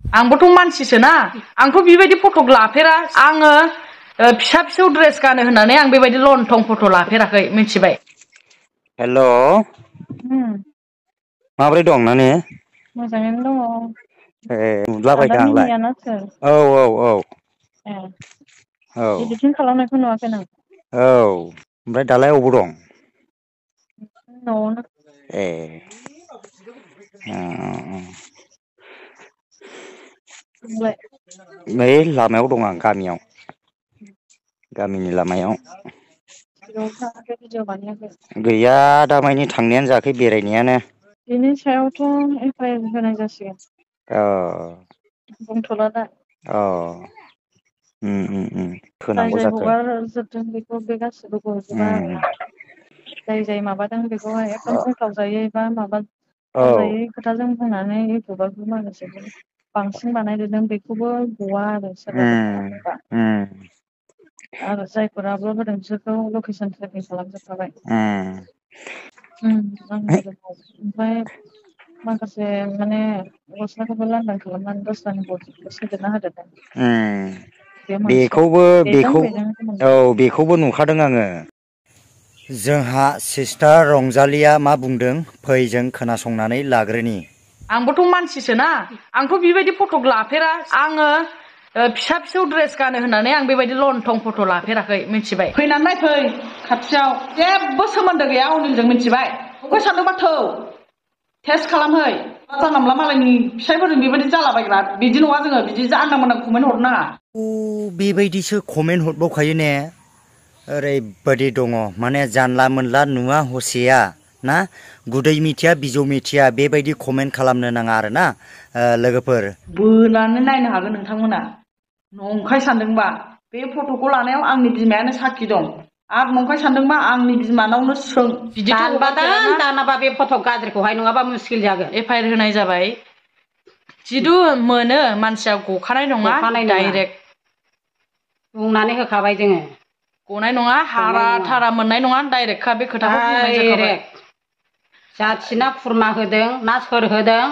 आंबोथ' मानसिसो ना आंथ' बेबायदि फटक लाफेरा आङो फिसा फिसौ ड्रेस गानो होननानै आं बेबायदि लंथं फट लाफेराखै मिथिबाय। हेल' माब्रै दं नानि? मोजाङैनो दङ। ए नुदलाबायदों आदा आंलाय मिनिया ना सोर? औ ए औ इदिटिं खालामनायखौ नुवाखै नों? औ ओमफ्राय दालाय अबाव दं? न'आवनो। ए नोंलाय? नै लामायाव दं आं गामियाव। गामिनि लामायाव। जेरावबो थाङाखै भिडिअ बानायाखै? गैया दामानि थांनायानो जायाखै बेरायनायानो। बेनि सायावथ' एफ आइ आर होनाय जासिगोन। अ बुंथ'ला दा। अ जाय होनांगौ जाय जाखो हगारजोबदों बेखौ बे गासिबो गजोबा आरो। जाय जाय माबादों बेखौहाय एकदम बुंथाव जायै बा माबा औ जायै खोथाजों बुंनानै इउटुबारखौ माखासेखौ बांसिन बानायदेरदों बेखौबो गवा आरो सोरबाफोर खालामदोंबा। आरो जायफोर आपलड होदों बिसोरखौ लकेसन ट्रेकिं खालामजोबखाबाय। ओमफ्राय माखासे माने गस्लाखौबो लांदां खालामनानै दस्रानिखौ सोदेरना होदेरदों। बे मोनसे बेजों सोमोन्दो बेखौबो नुखादों आङो। जोंहा सिस्टार रंजालिया मा बुंदों फै जों खोनासंनानै लाग्रोनि। आंबोथ' मानसिसो ना आंथ' बेबायदि फटक लाफेरा आङो फिसा फिसौ ड्रेस गानो होननानै आं बेबायदि लंथं फट' लाफेराखै मिथिबाय। फैनानै नायफै खाथियाव जेबो सोमोन्दो गैया अनिलजों मिथिबाय। नंखाय सानदोंबा थौ टेस्ट खालामहै। जानला मोनला मालायनि फिसाइफोरजों बेबायदि जालाबायग्रा बिदि नङा जोङो बिदि जानला मोनला कमेन्ट हरनो नाङा। बेबायदिसो कमेन्ट हरबावखायो ने? ओरैबायदि दङ माने जानला मोनला नुवा हसिया ना गुदै मिथिया बिजौ मिथिया बेबायदि कमेन्ट खालामनो नाङा आरोना लोगोफोर। बोनानै नायनो हागोन नोंथांमोना नंखाय सानदोंबा बे फट'खौ लानायाव आंनि बिमायानो साखि दं। आरो नंखाय सानदोंबा आंनि बिमानावनो सों। दानाबा बे फट' गाज्रिखौहाय नङाबा मुस्किल जागोन। एफ आइ आर होनाय जाबाय। जिदु मोनो मानसिया गखानाय नङा डाइरेक्ट। बुंनानै होखाबाय जोङो। गनाय नङा हारा थारा मोननाय नङा डाइरेक्टखा बे खोथाखौ बुंनाय जाखाबाय। जाथिना खुरमा होदों ना सोर होदों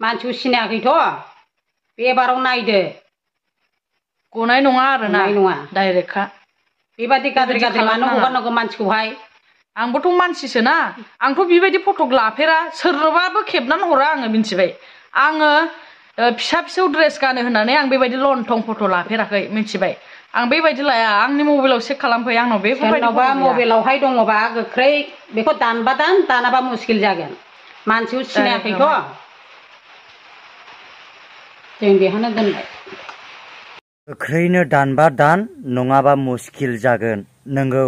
मानसिखौ सिनायाखैथ'। बेबाराव नायदो। गनाय नङा आरोना गनाय नङा डाइरेक्टखा। बेबादि गाज्रि गाज्रि मानो खालामनाङा हगारनांगौ मानसिखौहाय। आंबोथ' मानसिसो ना आंथ' बेबायदि फटक लाफेरा सोरबाबो खेबनानै हरा आङो मिथिबाय। आङो फिसा फिसौ ड्रेस गानो होननानै आं बेबायदि लंथं फट' लाफेराखै मिथिबाय। आं बेबायदि लाया आंनि मबाइलाव चेक खालामफै आंनाव बेफोरबायदि सोरनावबा फट' गैया। मबाइलावहाय दङबा गोख्रै बेखौ दानबा दान दानाबा मुस्किल जागोन। मानसिखौ सिनायाखैथ'। डाइरेक्टआवहाय जों बेहायनो दोनबाय। गोख्रैनो दानबा दान नङाबा मुस्किल जागोन नोंगौ।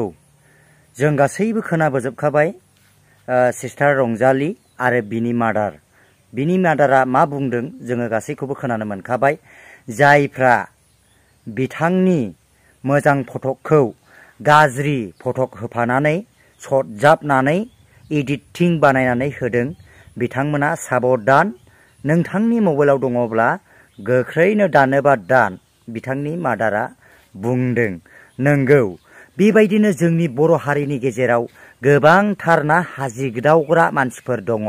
जों गासैबो खोनाबोजोबखाबाय सिस्टार रंजालि आरो बिनि मादार। बिनि मादारा मा बुंदों जोङो गासैखौबो खोनानो मोनखाबाय। जायफ्रा बिथांनि मोजां फटकखौ गाज्रि फटक होफानानै सरजाबनानै इडिटिं बानायनानै होदों बिथांमोना साबधान। नोंथांनि मबाइलाव दङब्ला गोख्रैनो दानोबा दान बिथांनि मादारा बुंदों। नोंगौ बेबायदिनो जोंनि बर' हारिनि गेजेराव गोबांथार ना हाजिग्दावग्रा मानसिफोर दङ।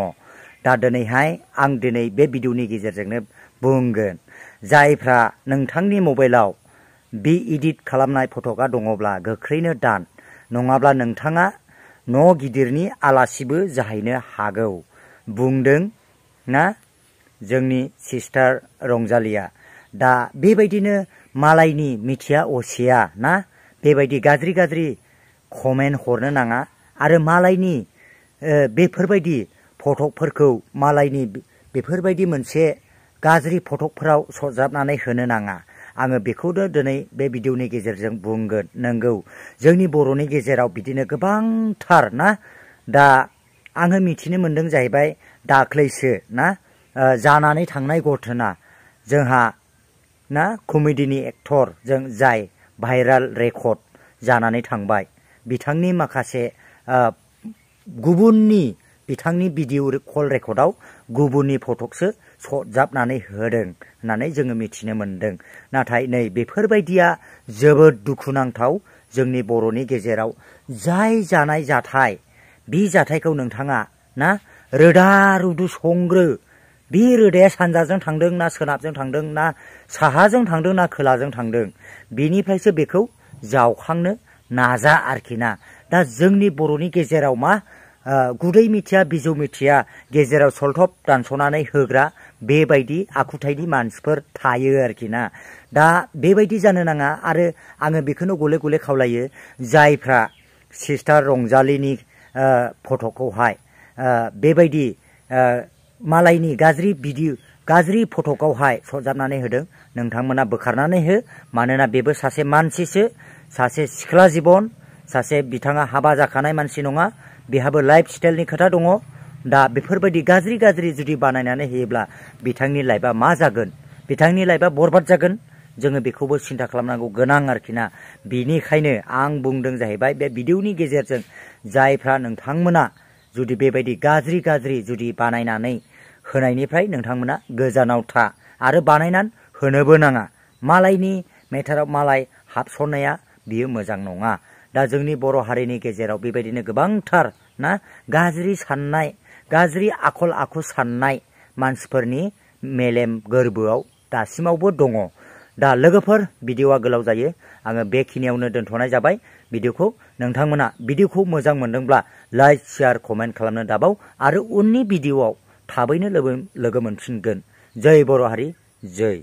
दा दिनैहाय आं दिनै बे भिडिअनि गेजेरजोंनो बुंगोन जायफ्रा नोंथांनि मबाइलाव बे इडिट खालामनाय फटकआ दङब्ला गोख्रैनो दान नङाब्ला नोंथाङा न' गिदिरनि आलासिबो जाहैनो हागौ बुंदों ना जोंनि सिस्टार रंजालिया। दा बेबायदिनो मालायनि मिथिया असिया ना बेबायदि गाज्रि गाज्रि कमेन्ट हरनो नाङा आरो मालायनि बेफोरबायदि फटकफोरखौ मालायनि बेफोरबायदि मोनसे गाज्रि फटकफोराव सरजाबनानै होनो नाङा। आङो बेखौनो दिनै बे भिडिअनि गेजेरजों बुंगोन। नोंगौ जोंनि बर'नि गेजेराव बिदिनो गोबांथार ना दा आङो मिथिनो मोनदों जाहैबाय दाख्लैसो ना जानानै थांनाय घटना जोंहा ना कमेडिनि एक्टर जों जाय भाइराल रेकर्ड जानानै थांबाय बिथांनि माखासे गुबुननि बिथांनि भिडिअ कल रेकर्डआव गुबुननि फटकसो सरजाबनानै होदों होननानै जोङो मिथिनो मोनदों। नाथाय नै बेफोरबायदिया जोबोद दुखुनांथाव जोंनि बर'नि गेजेराव जाय जानाय जाथाय बे जाथायखौ नोंथाङा ना रोदा रुदु संग्रो बे रोदाया सानजाजों थांदों ना सोनाबजों थांदों ना साहाजों थांदों ना खोलाजों थांदों बिनिफ्रायसो बेखौ जावखांनो नाजा आरोखि ना। दा जोंनि बर'नि गेजेराव मा गुदै मिथिया बिजौ मिथिया गेजेराव सलथब दानस'नानै होग्रा बेबायदि आखुथायनि मानसिफोर थायो आरोखि ना। दा बेबायदि जानो नाङा आरो आङो बेखौनो गले गले खावलायो जायफ्रा सिस्टार रंजालीनि फट'खौहाय बेबायदि मालायनि गाज्रि फट'खौहाय सरजाबनानै होदों नोंथांमोना बोखारनानै हो। मानोना बेबो सासे मानसिसो, सासे सिख्ला जिबन, सासे बिथाङा हाबा जाखानाय मानसि नङा, बेहाबो लाइफ स्टाइलनि खोथा दङ। दा बेफोरबायदि गाज्रि जुदि बानायनानै होयोब्ला बिथांनि लाइफआ मा जागोन, बिथांनि लाइफआ बरबाद जागोन, जोङो बेखौबो सिन्था खालामनांगौ गोनां आरोखि ना। बिनिखायनो आं बुंदों जाहैबाय बे भिडिअनि गेजेरजों जायफ्रा नोंथांमोना जुदि बेबायदि गाज्रि जुदि बानायनानै होनायनिफ्राय नोंथांमोना गोजानाव था आरो बानायनानै होनोबो नाङा। मालायनि मेटाराव मालाय हाबसननाया बियो मोजां नङा। दा जोंनि बर' हारिनि गेजेराव बेबायदिनो गोबांथार ना गाज्रि साननाय, गाज्रि आखल आखु साननाय मानसिफोरनि मेलेम गोरबोआव दासिमावबो दङ। दा लोगोफोर भिडिअआ गोलाव जायो, आङो बेखिनियावनो दोनथ'नाय जाबाय भिडिअखौ। नोंथांमोना भिडिअखौ मोजां मोनदोंब्ला लाइक शेयार कमेन्ट खालामनो दाबाव आरो उननि भिडिअआव थाबैनो लोगो मोनफिनगोन। जय बर' हारि, जय।